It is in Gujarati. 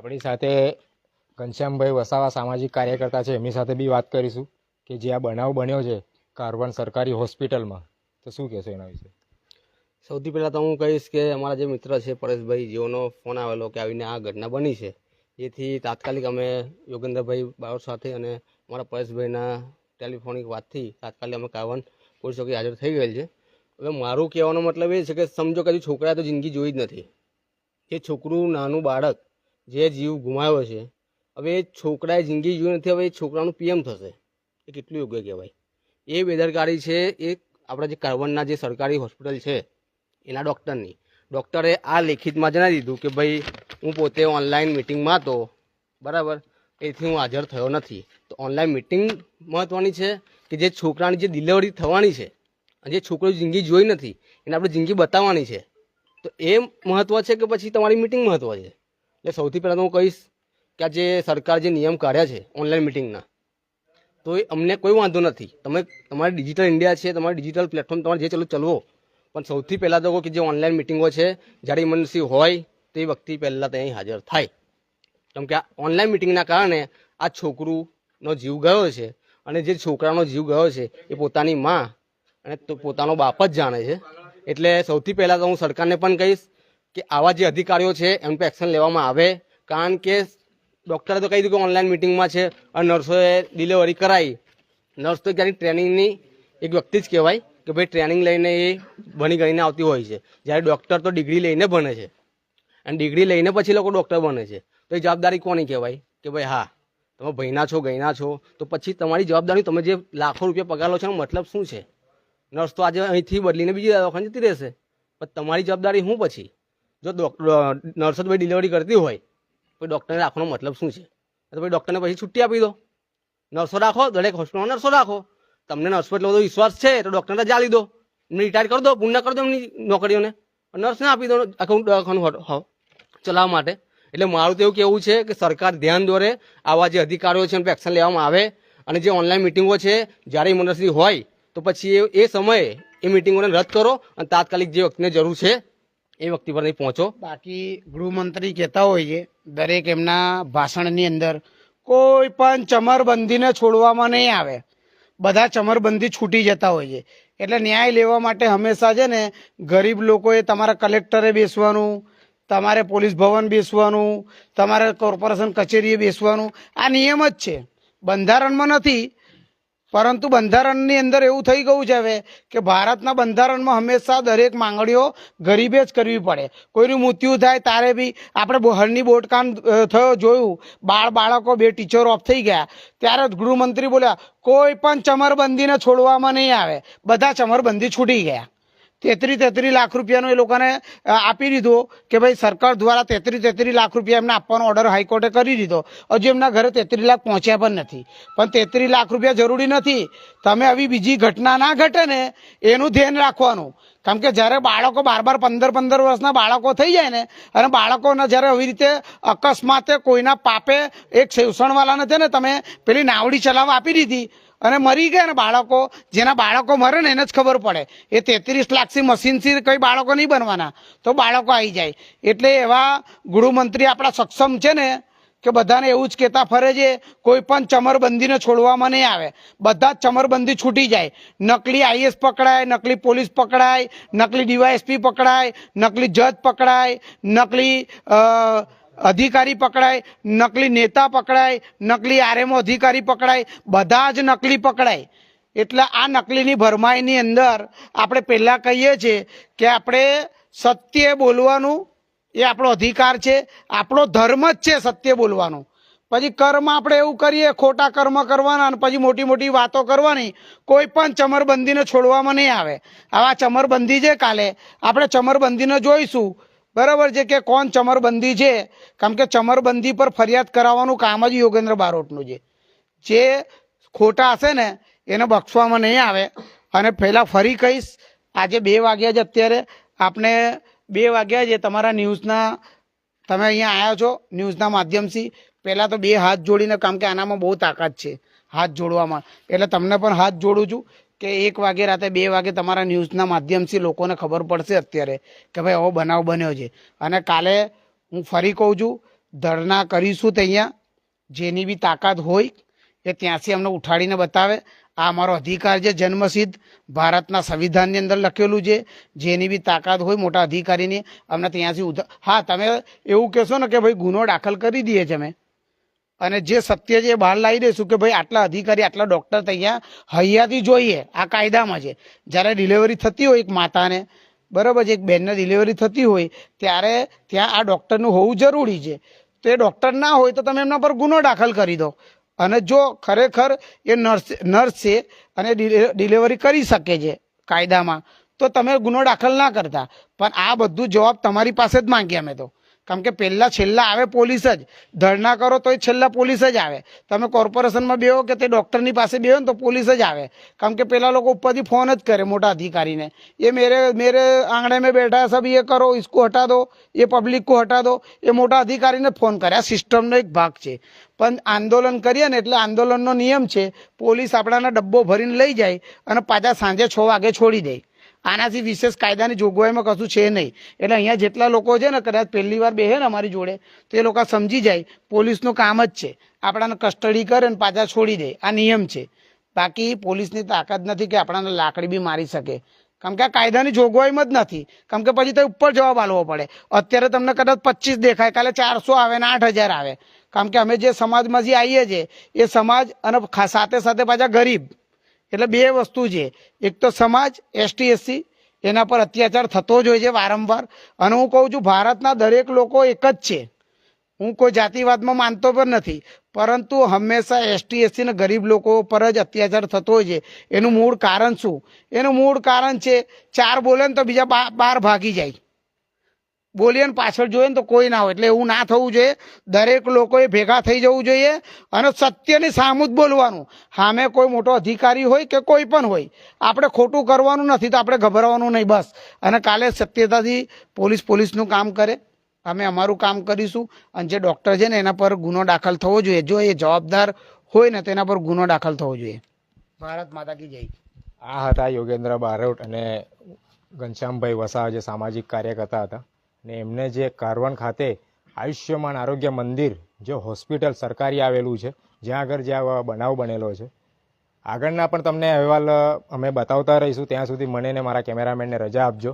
આપણી સાથે ઘનશ્યામભાઈ વસાવા સામાજિક કાર્યકર્તા છે, એમની સાથે બી વાત કરીશું કે જે આ બનાવ બન્યો છે કારવણ સરકારી હોસ્પિટલમાં, તો શું કહેશો એના વિશે? સૌથી પહેલાં તો હું કહીશ કે અમારા જે મિત્ર છે પરેશભાઈ, જેઓનો ફોન આવેલો કે આવીને આ ઘટના બની છે, જેથી તાત્કાલિક અમે યોગેન્દ્રભાઈ બારોટ સાથે અને અમારા પરેશભાઈના ટેલિફોનિક વાતથી તાત્કાલિક અમે કારવણ પોલીસ ચોકી હાજર થઈ ગયેલ છે. હવે મારું કહેવાનો મતલબ એ છે કે સમજો કે હજુ છોકરાએ તો જિંદગી જોઈ જ નથી. એ છોકરું, નાનું બાળક જે જીવ ગુમાવ્યો છે, હવે એ છોકરાએ જિંદગી જોઈ નથી, હવે એ છોકરાનું પીએમ થશે, એ કેટલું યોગ્ય કહેવાય? એ બેદરકારી છે એ આપણા જે કારવણના જે સરકારી હોસ્પિટલ છે એના ડૉક્ટરે આ લેખિતમાં જણાવી દીધું કે ભાઈ હું પોતે ઓનલાઈન મિટિંગમાં હતો, બરાબર, એથી હું હાજર થયો નથી. તો ઓનલાઈન મિટિંગ મહત્ત્વની છે કે જે છોકરાની જે ડિલિવરી થવાની છે અને જે છોકરો જિંદગી જોઈ નથી એને આપણે જિંદગી બતાવવાની છે, તો એ મહત્ત્વ છે કે પછી તમારી મિટિંગ મહત્ત્વ છે? એટલે સૌથી પહેલાં તો હું કહીશ કે આ જે સરકાર જે નિયમ કાઢ્યા છે ઓનલાઈન મિટિંગના, તો એ અમને કોઈ વાંધો નથી. તમે તમારી ડિજિટલ ઇન્ડિયા છે, તમારી ડિજિટલ પ્લેટફોર્મ તમારે જે ચલવો, પણ સૌથી પહેલાં તો કે જે ઓનલાઈન મિટિંગો છે જ્યારે ઇમરજન્સી હોય તો એ વ્યક્તિ પહેલાં ત્યાં હાજર થાય. કેમ કે આ ઓનલાઈન મિટિંગના કારણે આ છોકરુંનો જીવ ગયો છે, અને જે છોકરાનો જીવ ગયો છે એ પોતાની માં અને પોતાનો બાપ જ જાણે છે. એટલે સૌથી પહેલાં તો હું સરકારને પણ કહીશ કે આવા જે અધિકારીઓ છે એમ પર એક્શન લેવામાં આવે. કારણ કે ડૉક્ટરે તો કહી દીધું કે ઓનલાઈન મિટિંગમાં છે અને નર્સોએ ડિલિવરી કરાવી. નર્સ તો ક્યારેક ટ્રેનિંગની એક વ્યક્તિ જ કહેવાય કે ભાઈ ટ્રેનિંગ લઈને એ ભણી ગણીને આવતી હોય છે, જ્યારે ડૉક્ટર તો ડિગ્રી લઈને ભણે છે અને ડિગ્રી લઈને પછી લોકો ડૉક્ટર બને છે. તો એ જવાબદારી કોની કહેવાય કે ભાઈ હા તમે ભણ્યા છો, ગણ્યા છો, તો પછી તમારી જવાબદારી, તમે જે લાખો રૂપિયા પગાર લો છો એનો મતલબ શું છે? નર્સ તો આજે અહીંથી બદલીને બીજી દવાખાને જતી રહેશે, પણ તમારી જવાબદારી શું પછી? જો નર્સ જ ભાઈ ડિલિવરી કરતી હોય તો ડૉક્ટરને રાખવાનો મતલબ શું છે? તો ભાઈ ડૉક્ટરને પછી છુટ્ટી આપી દો, નર્સો રાખો, દરેક હોસ્પિટલમાં નર્સો રાખો. તમને નર્સ પર એટલો બધો વિશ્વાસ છે તો ડૉક્ટરને રજા આપી દો, એમને રિટાયર કરી દો, પૂર્ણ કરી દો એમની નોકરીઓને, નર્સને આપી દો આખું દવાખાનું ચલાવવા માટે. એટલે મારું તો એવું કહેવું છે કે સરકાર ધ્યાન દોરે, આવા જે અધિકારીઓ છે એમ પર એક્શન લેવામાં આવે, અને જે ઓનલાઈન મિટિંગો છે જ્યારે ઇમરજન્સી હોય તો પછી એ સમયે એ મિટિંગોને રદ કરો અને તાત્કાલિક જે વ્યક્તિને જરૂર છે એ વ્યક્તિ પર નહીં પહોંચો. બાકી ગૃહમંત્રી કહેતા હોય છે દરેક એમના ભાષણની અંદર કોઈ પણ ચમરબંધીને છોડવામાં નહીં આવે, બધા ચમરબંધી છૂટી જતા હોય છે. એટલે ન્યાય લેવા માટે હંમેશા છે ને ગરીબ લોકોએ તમારા કલેક્ટરે બેસવાનું, તમારે પોલીસ ભવન બેસવાનું, તમારે કોર્પોરેશન કચેરીએ બેસવાનું, આ નિયમ જ છે, બંધારણમાં નથી. પરંતુ બંધારણની અંદર એવું થઈ ગયું છે હવે કે ભારતના બંધારણમાં હંમેશા દરેક માંગણીઓ ગરીબે જ કરવી પડે. કોઈનું મૃત્યુ થાય તારે બી, આપણે બહારની બોટકાંડ થયો જોયું, બાળકો 2 ટીચરો ઓફ થઈ ગયા, ત્યારે ગૃહમંત્રી બોલ્યા કોઈ પણ ચમરબંધીને છોડવામાં નહીં આવે, બધા ચમરબંધી છૂટી ગયા. 33 લાખ રૂપિયાનો એ લોકોને આપી દીધો કે ભાઈ સરકાર દ્વારા 33 લાખ રૂપિયા એમને આપવાનો ઓર્ડર હાઈકોર્ટે કરી દીધો. હજુ એમના ઘરે 33 લાખ પહોંચ્યા પણ નથી. પણ 33 લાખ રૂપિયા જરૂરી નથી, તમે આવી બીજી ઘટના ના ઘટે ને એનું ધ્યાન રાખવાનું. કારણ કે જ્યારે બાળકો 12-15 વર્ષના બાળકો થઈ જાય ને, અને બાળકોને જ્યારે આવી રીતે અકસ્માતે કોઈના પાપે એક શોષણવાળાને છે ને તમે પેલી નાવડી ચલાવવા આપી દીધી અને મરી ગયા ને બાળકો, જેના બાળકો મરે ને એને જ ખબર પડે. એ 33 લાખથી મશીનથી કઈ બાળકો નહીં બનવાના, તો બાળકો આવી જાય. એટલે એવા ગૃહમંત્રી આપણા સક્ષમ છે ને કે બધાને એવું જ કહેતા ફરે છે કોઈ પણ ચમરબંધીને છોડવામાં નહીં આવે, બધા જ ચમરબંધી છૂટી જાય. નકલી આઈએસ પકડાય, નકલી પોલીસ પકડાય, નકલી ડીવાયએસપી પકડાય, નકલી જજ પકડાય, નકલી અધિકારી પકડાય, નકલી નેતા પકડાય, નકલી આરએમઓ અધિકારી પકડાય, બધા જ નકલી પકડાય. એટલે આ નકલીની ભરમાઈની અંદર આપણે પહેલાં કહીએ છીએ કે આપણે સત્ય બોલવાનું એ આપણો અધિકાર છે, આપણો ધર્મ જ છે સત્ય બોલવાનું. પછી કર્મ આપણે એવું કરીએ, ખોટા કર્મ કરવાના અને પછી મોટી મોટી વાતો કરવાની. કોઈ પણ ચમરબંધીને છોડવામાં નહીં આવે. આવા ચમરબંધી છે, કાલે આપણે ચમરબંધીને જોઈશું, બરાબર છે કે કોણ ચમરબંધી છે. કારણ કે ચમરબંધી પર ફરિયાદ કરાવવાનું કામ જ યોગેન્દ્ર બારોટનું છે. જે ખોટા હશે ને એને બક્ષવામાં નહીં આવે. અને પહેલાં ફરી કહીશ, આજે 2 વાગ્યા છે, અત્યારે આપણે 2 વાગ્યા છે, તમારા ન્યૂઝના તમે અહીંયા આવ્યા છો ન્યૂઝના માધ્યમથી. પહેલાં તો 2 હાથ જોડીને, કારણ કે આનામાં બહુ તાકાત છે હાથ જોડવામાં, એટલે તમને પણ હાથ જોડું છું કે 1 વાગે રાતે 2 વાગે તમારા ન્યૂઝના માધ્યમથી લોકોને ખબર પડશે અત્યારે કે ભાઈ આવો બનાવ બન્યો છે. અને કાલે હું ફરી કહું છું, ધરણા કરીશું તે અહીંયા જેની બી તાકાત હોય એ ત્યાંથી અમને ઉઠાડીને બતાવે. આ અમારો અધિકાર છે જન્મસિદ્ધ, ભારતના સંવિધાનની અંદર લખેલું છે. જેની બી તાકાત હોય મોટા અધિકારીની અમને ત્યાંથી હા, તમે એવું કહેશો ને કે ભાઈ ગુનો દાખલ કરી દઈએ છીએ અમે, અને જે સત્ય છે એ બહાર લાવી દઈશું કે ભાઈ આટલા અધિકારી આટલા ડૉક્ટર ત્યાં હૈયાથી જોઈએ. આ કાયદામાં છે. જ્યારે ડિલિવરી થતી હોય એક માતાને, બરાબર છે, એક બહેનને ડિલિવરી થતી હોય ત્યારે ત્યાં આ ડૉક્ટરનું હોવું જરૂરી છે. તો એ ડૉક્ટર ના હોય તો તમે એમના પર ગુનો દાખલ કરી દો. અને જો ખરેખર એ નર્સ છે અને ડિલિવરી કરી શકે છે કાયદામાં, તો તમે ગુનો દાખલ ના કરતા. પણ આ બધું જવાબ તમારી પાસે જ માંગીએ અમે તો. કારણ કે પહેલાં છેલ્લા આવે પોલીસ જ. ધરણા કરો તો છેલ્લા પોલીસ જ આવે. તમે કોર્પોરેશનમાં બેહો કે તે ડૉક્ટરની પાસે બેહો ને તો પોલીસ જ આવે. કારણ કે પેલા લોકો ઉપરથી ફોન જ કરે મોટા અધિકારીને, એ મેરે આંગણે મેં બેઠા સબ ये करो, इसको हटा दो, ये पब्लिक को हटा दो. એ મોટા અધિકારીને ફોન કરે. આ સિસ્ટમનો એક ભાગ છે. પણ આંદોલન કરીએ ને એટલે આંદોલનનો નિયમ છે, પોલીસ આપણાના ડબ્બો ભરીને લઈ જાય અને પાછા સાંજે 6 વાગે છોડી દે. આનાથી વિશેષ કાયદાની જોગવાઈમાં કશું છે નહીં. એટલે અહીંયા જેટલા લોકો છે ને કદાચ પહેલી વાર બેહે ને અમારી જોડે તો એ લોકો સમજી જાય પોલીસનું કામ જ છે આપણાને કસ્ટડી કરે ને પાછા છોડી દે. આ નિયમ છે. બાકી પોલીસની તાકાત નથી કે આપણાને લાકડી બી મારી શકે. કારણ કે આ કાયદાની જોગવાઈમાં જ નથી. કારણ કે પછી તો ઉપર જવાબ આપવો પડે. અત્યારે તમને કદાચ 25 દેખાય, કાલે 400 આવે ને 8000 આવે. કારણ કે અમે જે સમાજમાંથી આવીએ છીએ એ સમાજ અને સાથે સાથે પાછા ગરીબ, એટલે બે વસ્તુ છે. એક તો સમાજ એસટી એસસી એના પર અત્યાચાર થતો જ હોય છે વારંવાર. અને હું કહું છું ભારતના દરેક લોકો એક જ છે. હું કોઈ જાતિવાદમાં માનતો પણ નથી, પરંતુ હંમેશા એસટી એસસી ને ગરીબ લોકો પર જ અત્યાચાર થતો હોય છે. એનું મૂળ કારણ શું? એનું મૂળ કારણ છે 4 બોલે ને તો બીજા 12 ભાગી જાય. બોલીએ ને પાછળ જોઈએ ને તો કોઈ ના હોય. એટલે એવું ના થવું જોઈએ. દરેક લોકોએ ભેગા થઈ જવું જોઈએ અને સત્યની સામું જ બોલવાનું. સામે કોઈ મોટો અધિકારી હોય કે કોઈ પણ હોય, આપણે ખોટું કરવાનું નથી તો આપણે ગભરાવાનું નહીં બસ. અને કાલે સત્યતાથી પોલીસનું કામ કરે, અમે અમારું કામ કરીશું. અને જે ડૉક્ટર છે ને એના પર ગુનો દાખલ થવો જોઈએ. જો એ જવાબદાર હોય ને તો એના પર ગુનો દાખલ થવો જોઈએ. ભારત માતા કી જય. આ હતા યોગેન્દ્ર બારોટ અને ઘનશ્યામભાઈ વસાવા, જે સામાજિક કાર્યકર્તા હતા. ને એમને જે કારવન ખાતે આયુષ્યમાન આરોગ્ય મંદિર, જે હોસ્પિટલ સરકારી આવેલું છે, જ્યાં આગળ જ્યાં બનાવ બનેલો છે, આગળના પણ તમને અહેવાલ અમે બતાવતા રહીશું. ત્યાં સુધી મને ને મારા કેમેરામેનને રજા આપજો.